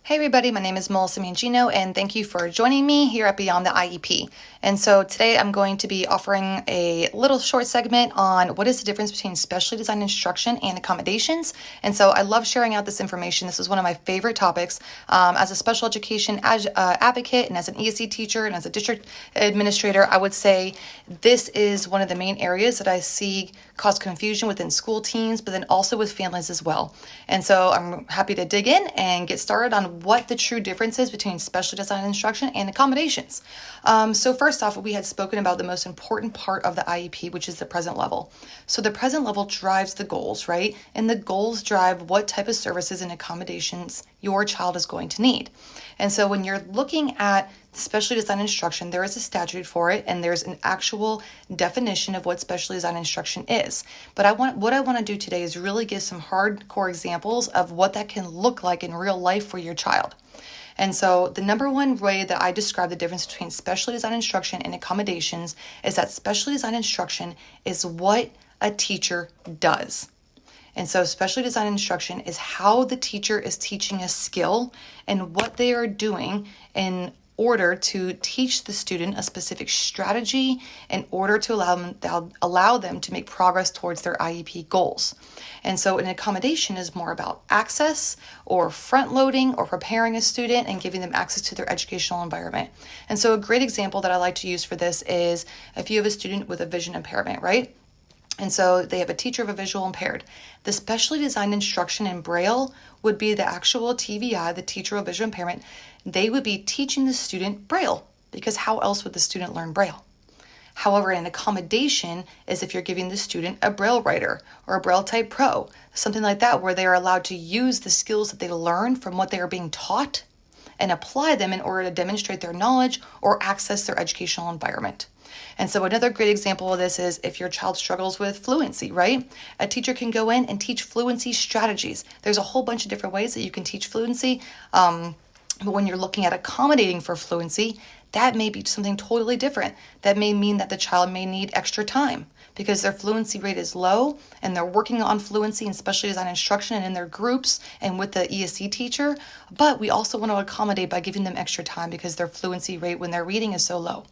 Hey everybody, my name is Melissa Mangino and thank you for joining me here at Beyond the IEP. And so today I'm going to be offering a little short segment on what is the difference between specially designed instruction and accommodations. And so I love sharing out this information. This is one of my favorite topics. As a special education advocate and as an ESC teacher and as a district administrator, I would say this is one of the main areas that I see cause confusion within school teams, but then also with families as well. And so I'm happy to dig in and get started on what the true difference is between specially designed instruction and accommodations. So first off, we had spoken about the most important part of the IEP, which is the present level. So the present level drives the goals, right? And the goals drive what type of services and accommodations your child is going to need. And so when you're looking at specially designed instruction, there is a statute for it, and there's an actual definition of what specially designed instruction is. But what I want to do today is really give some hardcore examples of what that can look like in real life for your child. And so the number one way that I describe the difference between specially designed instruction and accommodations is that specially designed instruction is what a teacher does. And so specially designed instruction is how the teacher is teaching a skill and what they are doing in order to teach the student a specific strategy in order to allow them to make progress towards their IEP goals. And so an accommodation is more about access or front loading or preparing a student and giving them access to their educational environment. And so a great example that I like to use for this is if you have a student with a vision impairment, right? And so they have a teacher of a visual impaired. The specially designed instruction in Braille would be the actual TVI, the teacher of visual impairment. They would be teaching the student Braille, because how else would the student learn Braille? However, an accommodation is if you're giving the student a Braille writer or a Braille Type Pro, something like that, where they are allowed to use the skills that they learn from what they are being taught and apply them in order to demonstrate their knowledge or access their educational environment. And so another great example of this is if your child struggles with fluency, right? A teacher can go in and teach fluency strategies. There's a whole bunch of different ways that you can teach fluency. But when you're looking at accommodating for fluency, that may be something totally different. That may mean that the child may need extra time because their fluency rate is low and they're working on fluency and specially designed instruction and in their groups and with the ESC teacher. But we also want to accommodate by giving them extra time because their fluency rate when they're reading is so low.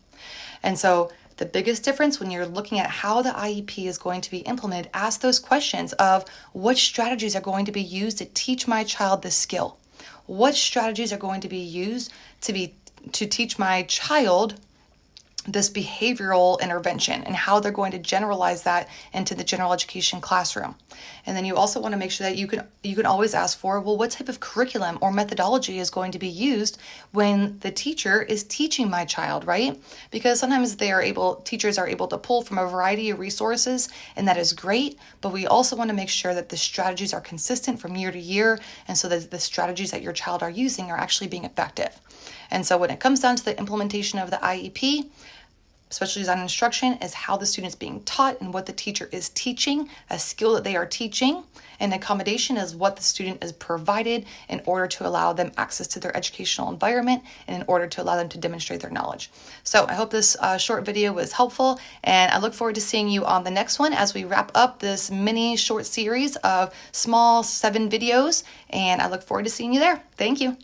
And so the biggest difference when you're looking at how the IEP is going to be implemented, ask those questions of what strategies are going to be used to teach my child this skill. What strategies are going to be used to teach my child this behavioral intervention and how they're going to generalize that into the general education classroom. And then you also want to make sure that you can always ask for, well, what type of curriculum or methodology is going to be used when the teacher is teaching my child, right? Because sometimes teachers are able to pull from a variety of resources, and that is great, but we also want to make sure that the strategies are consistent from year to year, and so that the strategies that your child are using are actually being effective. And so when it comes down to the implementation of the IEP, specially designed instruction is how the student's being taught and what the teacher is teaching, a skill that they are teaching. And accommodation is what the student is provided in order to allow them access to their educational environment and in order to allow them to demonstrate their knowledge. So I hope this short video was helpful, and I look forward to seeing you on the next one as we wrap up this mini short series of small 7 videos, and I look forward to seeing you there. Thank you.